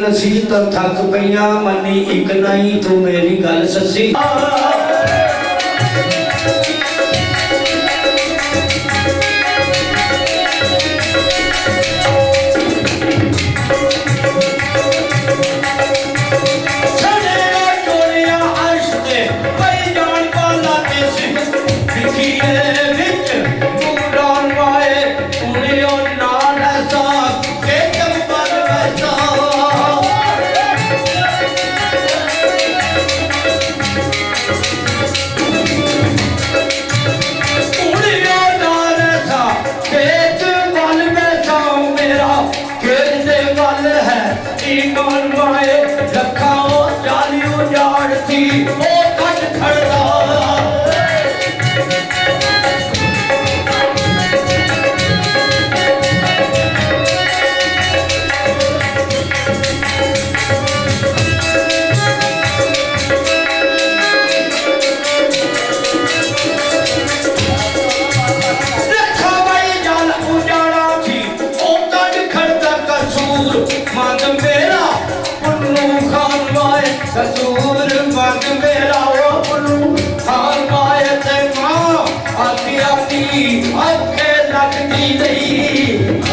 नसीहत थक पईया मनी एक नहीं तू मेरी गल ससी कसूर मंग मेरा वो पुनू खान माए ते मां आती आती आखे लगती नहीं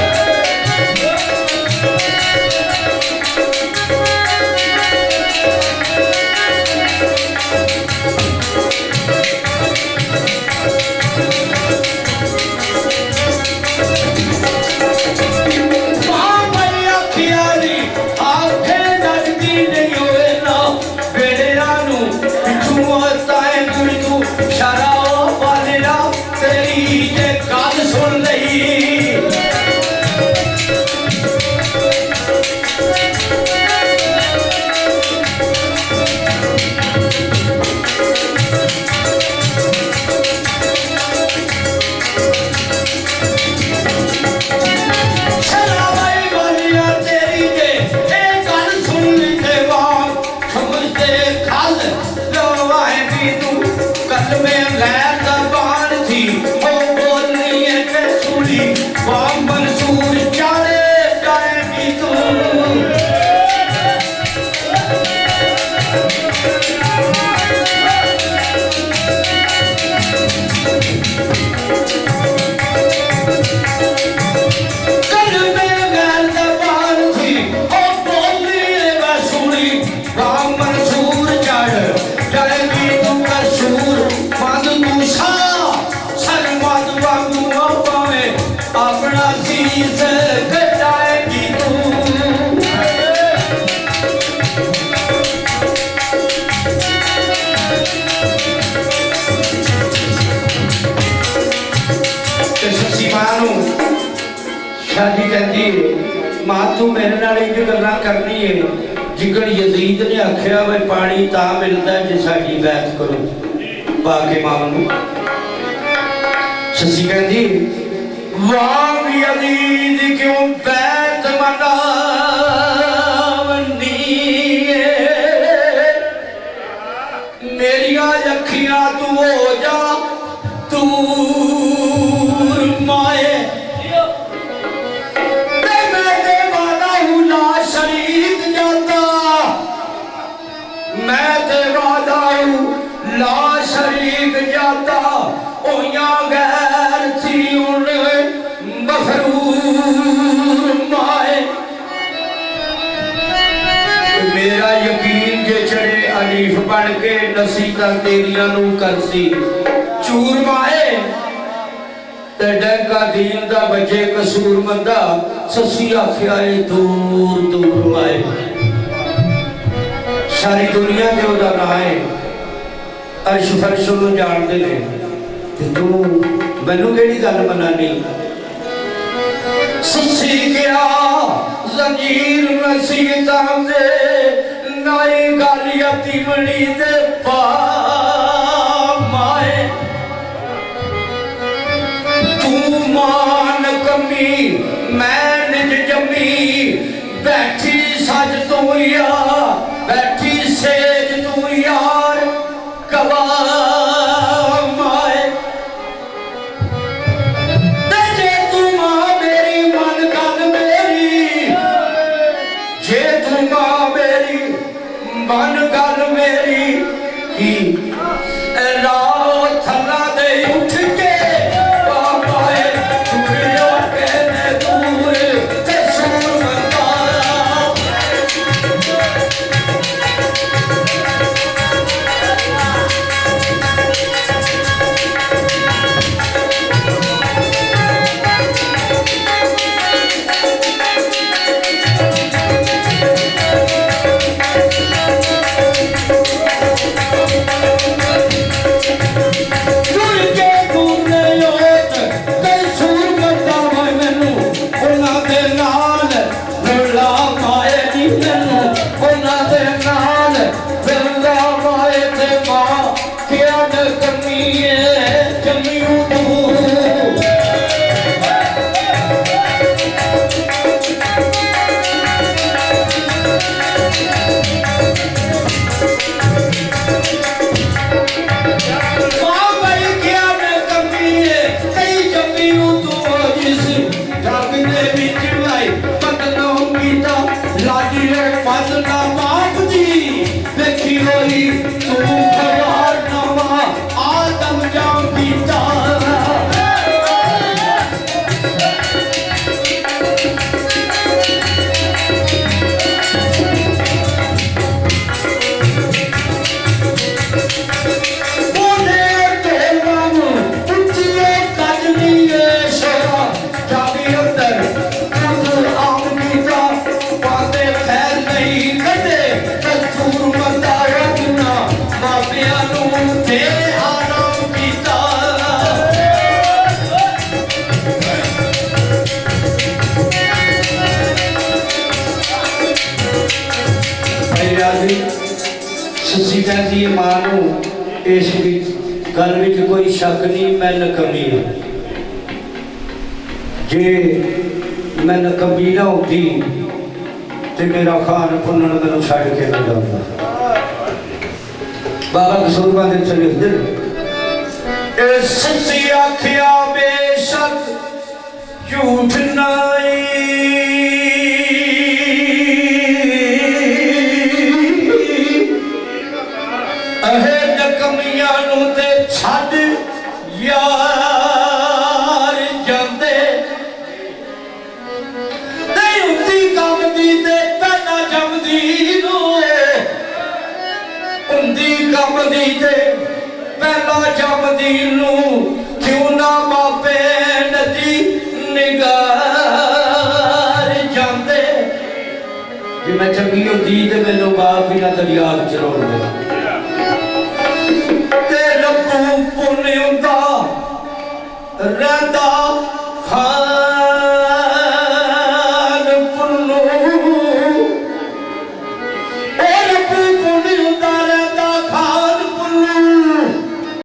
शादी कहती मां तू मेरे नाल इंज गल्लां करनी है जिकन यजीद ने आख्या वे पानी ता मिलता जे साडी बैत करो पाके मां नू ससी कहती वाह यजीद क्यों बैत मनावनी मेरिया अखियां तू हो जा दूर माए ला शरीक जाता ओया गैर थी उन मखरूर माए मेरा यकीन जे चढ़े अलीफ बन के नसीता तेरिया नू करसी चूर माए ते डंका दीन दा बजे कसूर मंदा ससी आख्या ए दूर दूर माए सारी दुनिया ते ओदा ना है अर्श फर्श नूं जानदे ने ते तू मैनू केड़ी गल मनानी ससी गया जंजीर नसीहतां दे नाई गल यतीमनी दे पा माए तू मान कमी मैं निज जमी बैठी सज तू या बैठी सेज तू यार कवा माए जे तू मां मेरी मन गल मेरी जे तू मां मेरी मन गल मेरी की राह थल्ला दे उठ के बाबाए चूड़ियों के ने दूर ते सूर मंदारा ससी कहती है मां नू इस गल विच कोई शक नहीं मैं नकमी हाँ जे मैं नकमी ना होती तो मेरा खान भुनन मैनू छड़ के नहीं जाता बाबा कसूरबा दे च लिखदे ससी आखिया बेशक झूठ नहीं छड़ यार जाते नहीं उंदी कम दी ते पहला जमदी नो उंदी कम दी ते पहला जमदी नू क्यों ना मापे नदी निगार जाते जे मैं चंगी होती ते मैनू बाप ही ना दरिया च रोड़ दे पुण्य रहता